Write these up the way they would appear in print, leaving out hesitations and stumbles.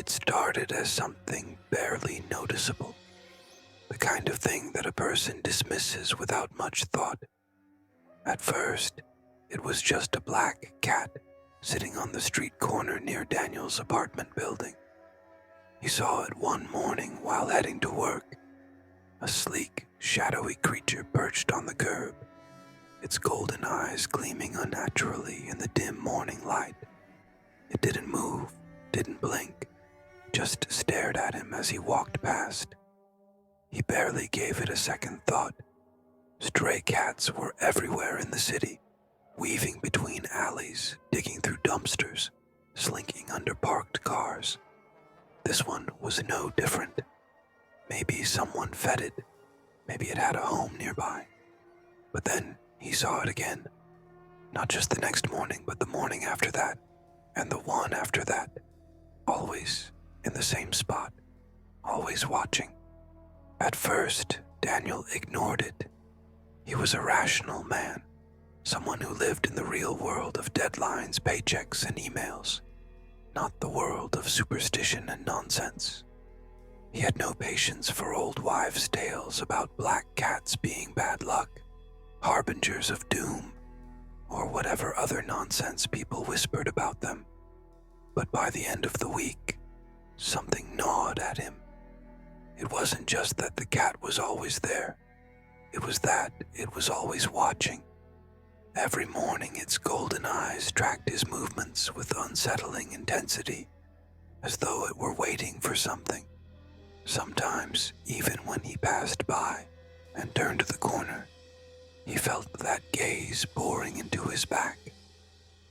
It started as something barely noticeable, the kind of thing that a person dismisses without much thought. At first, it was just a black cat sitting on the street corner near Daniel's apartment building. He saw it one morning while heading to work, a sleek, shadowy creature perched on the curb, its golden eyes gleaming unnaturally in the dim morning light. It didn't move, didn't blink, just stared at him as he walked past. He barely gave it a second thought. Stray cats were everywhere in the city, weaving between alleys, digging through dumpsters, slinking under parked cars. This one was no different. Maybe someone fed it. Maybe it had a home nearby. But then he saw it again. Not just the next morning, but the morning after that, and the one after that. Always in the same spot, always watching. At first, Daniel ignored it. He was a rational man, someone who lived in the real world of deadlines, paychecks, and emails, not the world of superstition and nonsense. He had no patience for old wives' tales about black cats being bad luck, harbingers of doom, or whatever other nonsense people whispered about them. But by the end of the week, something gnawed at him. It wasn't just that the cat was always there. It was that it was always watching. Every morning its golden eyes tracked his movements with unsettling intensity, as though it were waiting for something. Sometimes, even when he passed by and turned the corner, he felt that gaze boring into his back.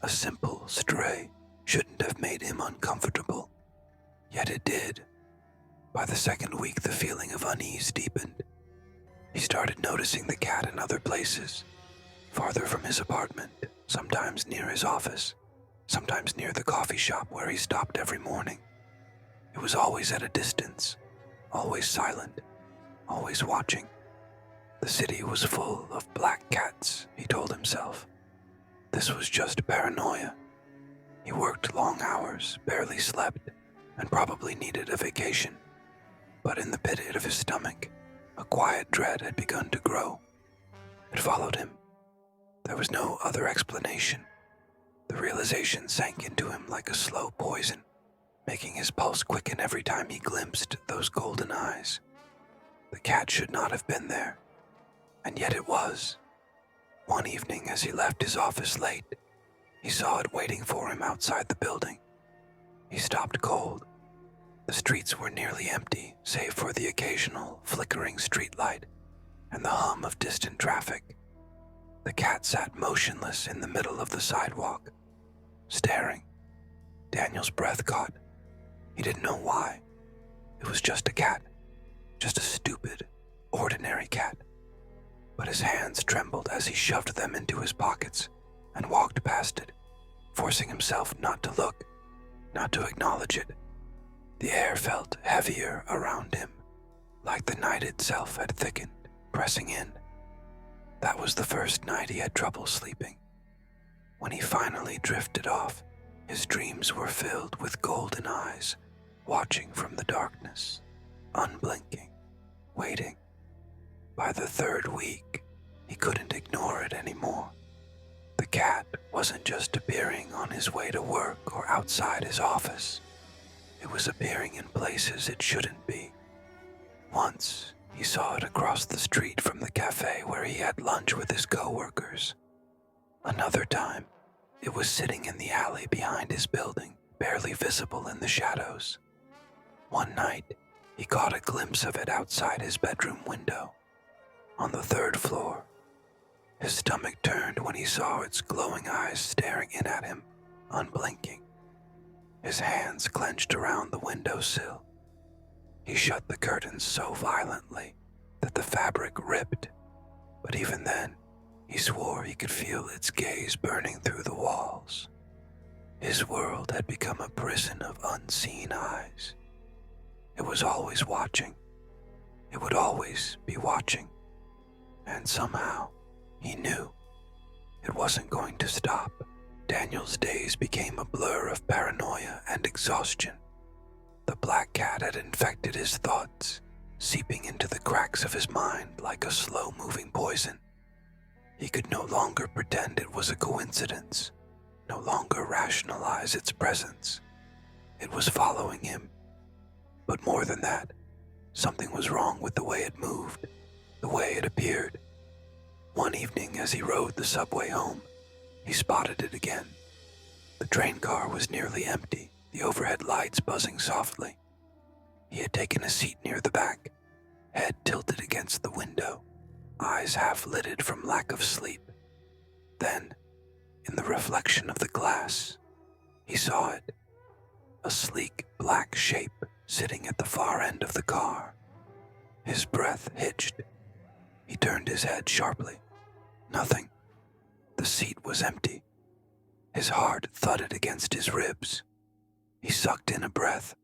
A simple stray shouldn't have made him uncomfortable, yet it did. By the second week, the feeling of unease deepened. He started noticing the cat in other places, farther from his apartment, sometimes near his office, sometimes near the coffee shop where he stopped every morning. It was always at a distance, always silent, always watching. The city was full of black cats, he told himself. This was just paranoia. He worked long hours, barely slept, and probably needed a vacation. But in the pit of his stomach, a quiet dread had begun to grow. It followed him. There was no other explanation. The realization sank into him like a slow poison, making his pulse quicken every time he glimpsed those golden eyes. The cat should not have been there, and yet it was. One evening, as he left his office late, he saw it waiting for him outside the building. He stopped cold. The streets were nearly empty, save for the occasional flickering streetlight and the hum of distant traffic. The cat sat motionless in the middle of the sidewalk, staring. Daniel's breath caught. He didn't know why. It was just a cat, just a stupid, ordinary cat. But his hands trembled as he shoved them into his pockets and walked past it, forcing himself not to look, not to acknowledge it. The air felt heavier around him, like the night itself had thickened, pressing in. That was the first night he had trouble sleeping. When he finally drifted off, his dreams were filled with golden eyes, watching from the darkness, unblinking, waiting. By the third week, he couldn't ignore it anymore. The cat wasn't just appearing on his way to work or outside his office. It was appearing in places it shouldn't be. Once, he saw it across the street from the cafe where he had lunch with his coworkers. Another time, it was sitting in the alley behind his building, barely visible in the shadows. One night, he caught a glimpse of it outside his bedroom window, on the third floor. His stomach turned when he saw its glowing eyes staring in at him, unblinking. His hands clenched around the windowsill. He shut the curtains so violently that the fabric ripped, but even then, he swore he could feel its gaze burning through the walls. His world had become a prison of unseen eyes. It was always watching. It would always be watching. And somehow, he knew it wasn't going to stop. Daniel's days became a blur of paranoia and exhaustion. The infected his thoughts, seeping into the cracks of his mind like a slow-moving poison. He could no longer pretend it was a coincidence, no longer rationalize its presence. It was following him. But more than that, something was wrong with the way it moved, the way it appeared. One evening as he rode the subway home, he spotted it again. The train car was nearly empty, the overhead lights buzzing softly. He had taken a seat near the back, head tilted against the window, eyes half-lidded from lack of sleep. Then, in the reflection of the glass, he saw it, a sleek black shape sitting at the far end of the car. His breath hitched. He turned his head sharply. Nothing. The seat was empty. His heart thudded against his ribs. He sucked in a breath,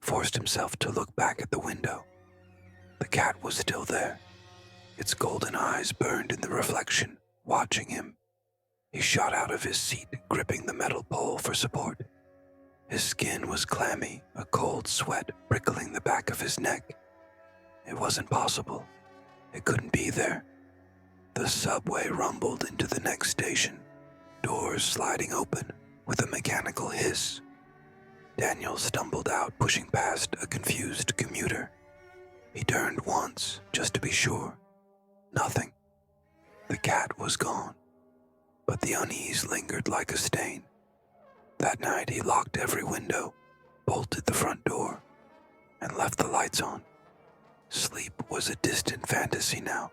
forced himself to look back at the window. The cat was still there. Its golden eyes burned in the reflection, watching him. He shot out of his seat, gripping the metal pole for support. His skin was clammy, a cold sweat prickling the back of his neck. It wasn't possible. It couldn't be there. The subway rumbled into the next station, doors sliding open with a mechanical hiss. Daniel stumbled out, pushing past a confused commuter. He turned once, just to be sure. Nothing. The cat was gone, but the unease lingered like a stain. That night he locked every window, bolted the front door, and left the lights on. Sleep was a distant fantasy now,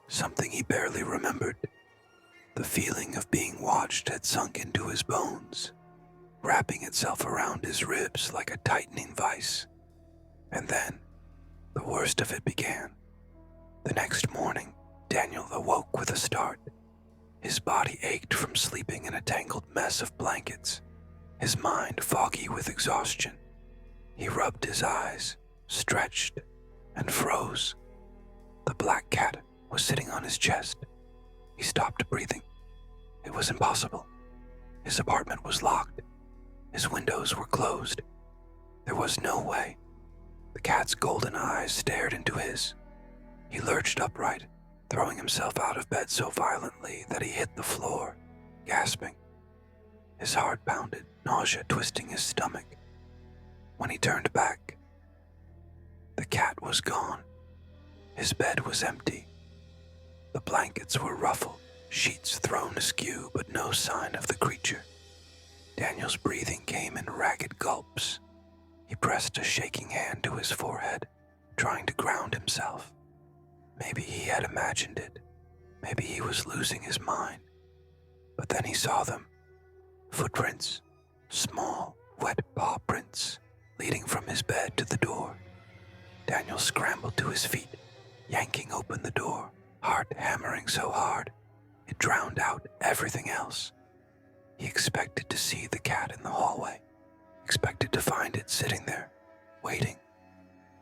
something he barely remembered. The feeling of being watched had sunk into his bones, wrapping itself around his ribs like a tightening vice. And then, the worst of it began. The next morning, Daniel awoke with a start. His body ached from sleeping in a tangled mess of blankets, his mind foggy with exhaustion. He rubbed his eyes, stretched, and froze. The black cat was sitting on his chest. He stopped breathing. It was impossible. His apartment was locked. His windows were closed. There was no way. The cat's golden eyes stared into his. He lurched upright, throwing himself out of bed so violently that he hit the floor, gasping. His heart pounded, nausea twisting his stomach. When he turned back, the cat was gone. His bed was empty. The blankets were ruffled, sheets thrown askew, but no sign of the creature. Daniel's breathing came in ragged gulps. He pressed a shaking hand to his forehead, trying to ground himself. Maybe he had imagined it. Maybe he was losing his mind. But then he saw them. Footprints, small, wet paw prints, leading from his bed to the door. Daniel scrambled to his feet, yanking open the door, heart hammering so hard, it drowned out everything else. He expected to see the cat in the hallway, expected to find it sitting there, waiting.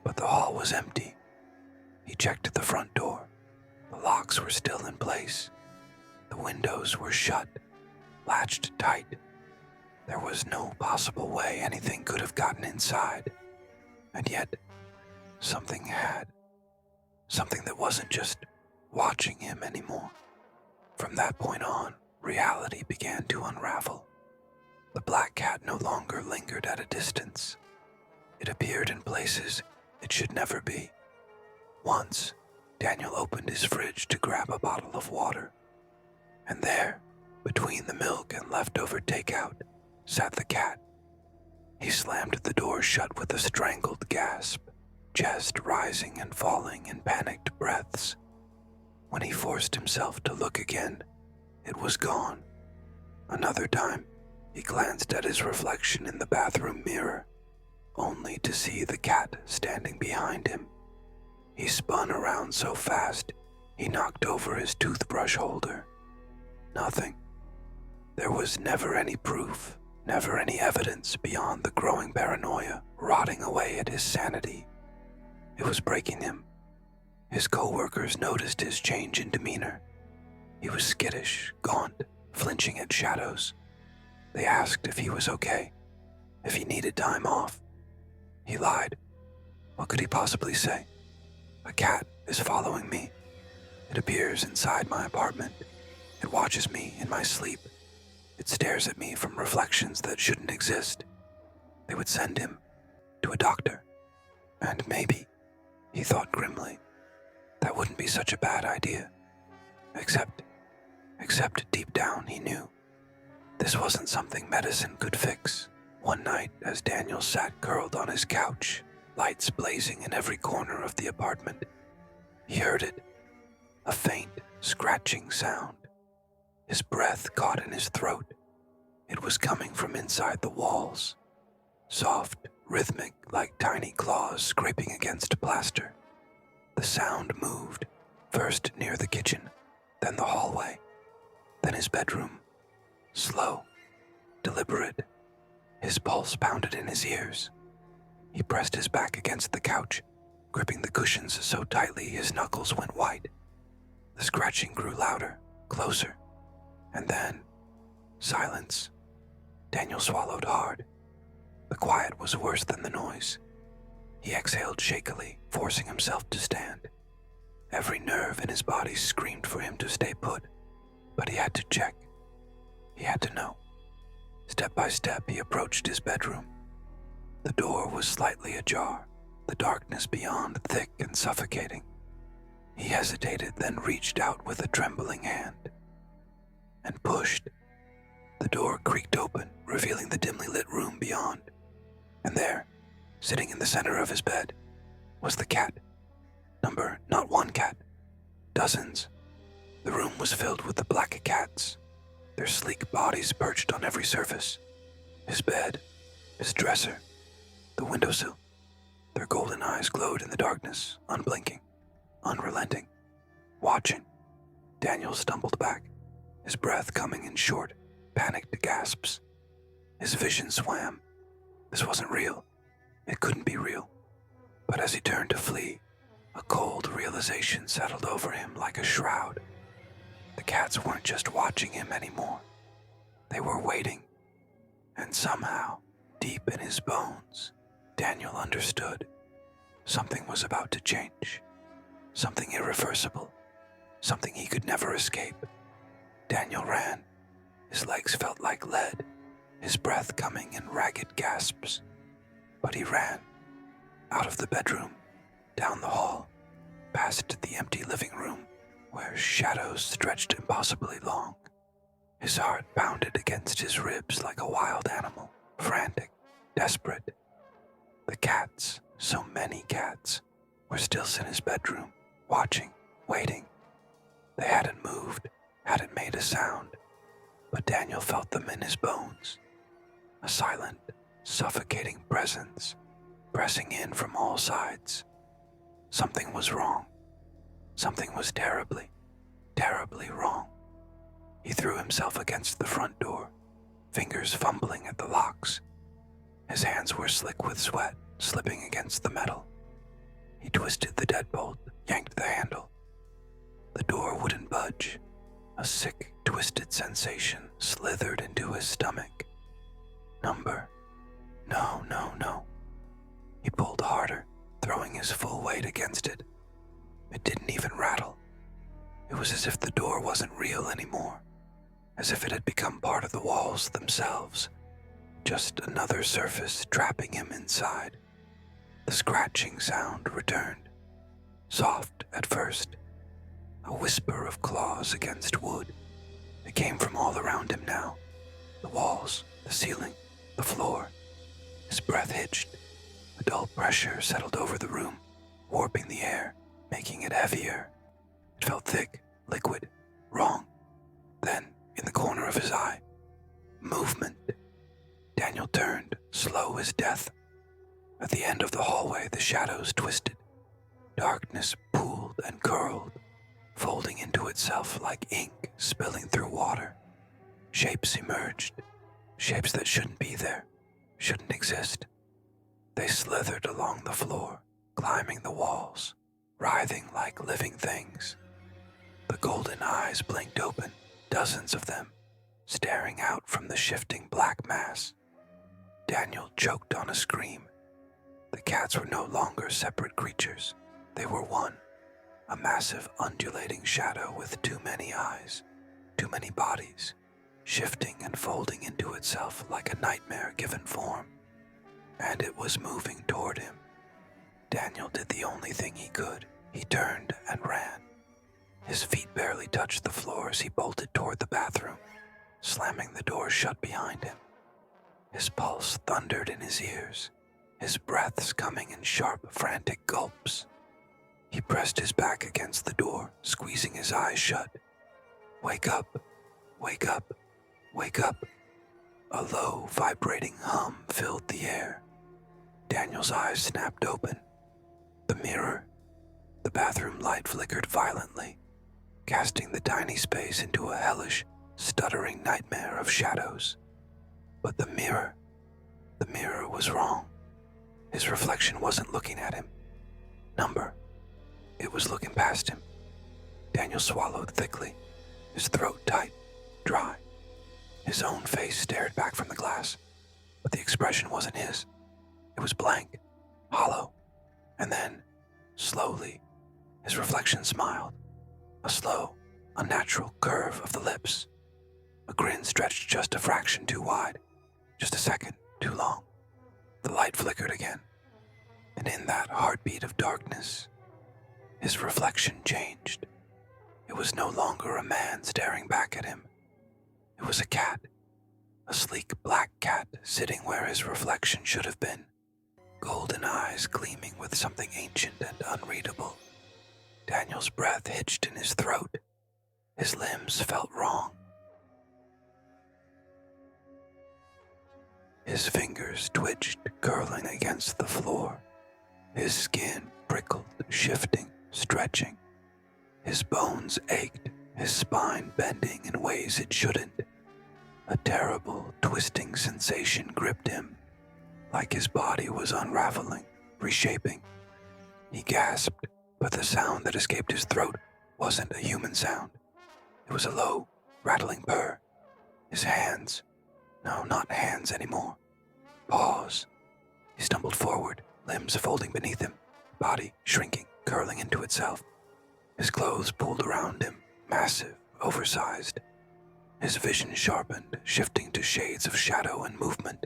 But the hall was empty. He checked the front door. The locks were still in place. The windows were shut, latched tight. There was no possible way anything could have gotten inside. And yet, something had. Something that wasn't just watching him anymore. From that point on, reality began to unravel. The black cat no longer lingered at a distance. It appeared in places it should never be. Once, Daniel opened his fridge to grab a bottle of water. And there, between the milk and leftover takeout, sat the cat. He slammed the door shut with a strangled gasp, chest rising and falling in panicked breaths. When he forced himself to look again, it was gone. Another time, he glanced at his reflection in the bathroom mirror, only to see the cat standing behind him. He spun around so fast, he knocked over his toothbrush holder. Nothing. There was never any proof, never any evidence beyond the growing paranoia rotting away at his sanity. It was breaking him. His co-workers noticed his change in demeanor. He was skittish, gaunt, flinching at shadows. They asked if he was okay, if he needed time off. He lied. What could he possibly say? A cat is following me. It appears inside my apartment. It watches me in my sleep. It stares at me from reflections that shouldn't exist. They would send him to a doctor. And maybe, he thought grimly, that wouldn't be such a bad idea. Except deep down he knew this wasn't something medicine could fix. One night, as Daniel sat curled on his couch, lights blazing in every corner of the apartment, he heard it, a faint, scratching sound. His breath caught in his throat. It was coming from inside the walls, soft, rhythmic, like tiny claws scraping against plaster. The sound moved, first near the kitchen, then the hallway, then his bedroom. Slow, deliberate. His pulse pounded in his ears. He pressed his back against the couch, gripping the cushions so tightly his knuckles went white. The scratching grew louder, closer, and then silence. Daniel swallowed hard. The quiet was worse than the noise. He exhaled shakily, forcing himself to stand. Every nerve in his body screamed for him to stay put, but he had to check. He had to know. Step by step, he approached his bedroom. The door was slightly ajar, the darkness beyond thick and suffocating. He hesitated, then reached out with a trembling hand and pushed. The door creaked open, revealing the dimly lit room beyond. And there, sitting in the center of his bed, was the cat. Not one cat, dozens. The room was filled with the black cats, their sleek bodies perched on every surface. His bed, his dresser, the windowsill. Their golden eyes glowed in the darkness, unblinking, unrelenting, watching. Daniel stumbled back, his breath coming in short, panicked gasps. His vision swam. This wasn't real. It couldn't be real. But as he turned to flee, a cold realization settled over him like a shroud. The cats weren't just watching him anymore. They were waiting. And somehow, deep in his bones, Daniel understood. Something was about to change. Something irreversible. Something he could never escape. Daniel ran. His legs felt like lead, his breath coming in ragged gasps. But he ran. Out of the bedroom, down the hall, past the empty living room, where shadows stretched impossibly long. His heart pounded against his ribs like a wild animal, frantic, desperate. The cats, so many cats, were still in his bedroom, watching, waiting. They hadn't moved, hadn't made a sound, but Daniel felt them in his bones. A silent, suffocating presence, pressing in from all sides. Something was wrong. Something was terribly, terribly wrong. He threw himself against the front door, fingers fumbling at the locks. His hands were slick with sweat, slipping against the metal. He twisted the deadbolt, yanked the handle. The door wouldn't budge. A sick, twisted sensation slithered into his stomach. No. He pulled harder, throwing his full weight against it. It didn't even rattle. It was as if the door wasn't real anymore, as if it had become part of the walls themselves, just another surface trapping him inside. The scratching sound returned, soft at first, a whisper of claws against wood. It came from all around him now, the walls, the ceiling, the floor. His breath hitched. A dull pressure settled over the room, warping the air, making it heavier. It felt thick, liquid, wrong. Then, in the corner of his eye, movement. Daniel turned, slow as death. At the end of the hallway, the shadows twisted. Darkness pooled and curled, folding into itself like ink spilling through water. Shapes emerged, shapes that shouldn't be there, shouldn't exist. They slithered along the floor, climbing the walls, writhing like living things. The golden eyes blinked open, dozens of them, staring out from the shifting black mass. Daniel choked on a scream. The cat cats were no longer separate creatures. They were one, a massive undulating shadow with too many eyes, too many bodies, shifting and folding into itself like a nightmare given form. And it was moving toward him. Daniel did the only thing he could. He turned and ran. His feet barely touched the floor as he bolted toward the bathroom, slamming the door shut behind him. His pulse thundered in his ears, his breaths coming in sharp, frantic gulps. He pressed his back against the door, squeezing his eyes shut. Wake up, wake up, wake up. A low, vibrating hum filled the air. Daniel's eyes snapped open. The mirror. The bathroom light flickered violently, casting the tiny space into a hellish, stuttering nightmare of shadows. But the mirror was wrong. His reflection wasn't looking at him. Number. It was looking past him. Daniel swallowed thickly, his throat tight, dry. His own face stared back from the glass, but the expression wasn't his. It was blank, hollow, and then, slowly, his reflection smiled. A slow, unnatural curve of the lips. A grin stretched just a fraction too wide, just a second too long. The light flickered again, and in that heartbeat of darkness, his reflection changed. It was no longer a man staring back at him. It was a cat, a sleek black cat sitting where his reflection should have been, golden eyes gleaming with something ancient and unreadable. Daniel's breath hitched in his throat. His limbs felt wrong. His fingers twitched, curling against the floor. His skin prickled, shifting, stretching. His bones ached, his spine bending in ways it shouldn't. A terrible, twisting sensation gripped him, like his body was unraveling, reshaping. He gasped, but the sound that escaped his throat wasn't a human sound. It was a low, rattling purr. His hands, no, not hands anymore, paws. He stumbled forward, limbs folding beneath him, body shrinking, curling into itself. His clothes pulled around him, massive, oversized. His vision sharpened, shifting to shades of shadow and movement.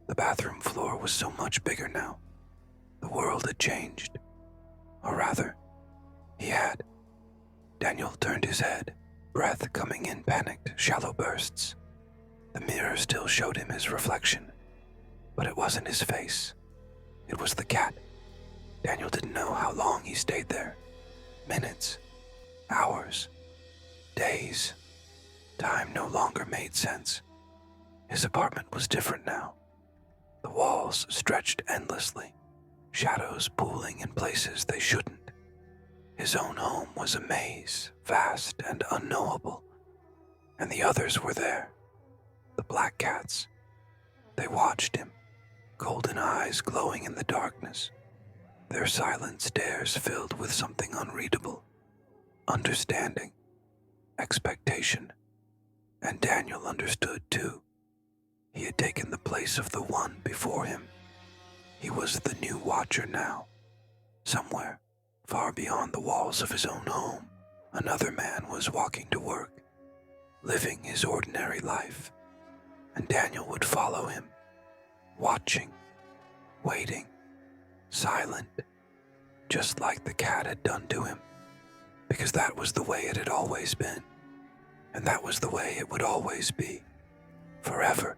The bathroom floor was so much bigger now. The world had changed. Or rather, he had. Daniel turned his head, breath coming in panicked, shallow bursts. The mirror still showed him his reflection, but it wasn't his face. It was the cat. Daniel didn't know how long he stayed there. Minutes, hours, days. Time no longer made sense. His apartment was different now. The walls stretched endlessly, shadows pooling in places they shouldn't. His own home was a maze, vast and unknowable. And the others were there, the black cats. They watched him, golden eyes glowing in the darkness, their silent stares filled with something unreadable, understanding, expectation. And Daniel understood too. He had taken the place of the one before him. He was the new watcher now. Somewhere, far beyond the walls of his own home, another man was walking to work, living his ordinary life. And Daniel would follow him, watching, waiting, silent, just like the cat had done to him, because that was the way it had always been, and that was the way it would always be, forever.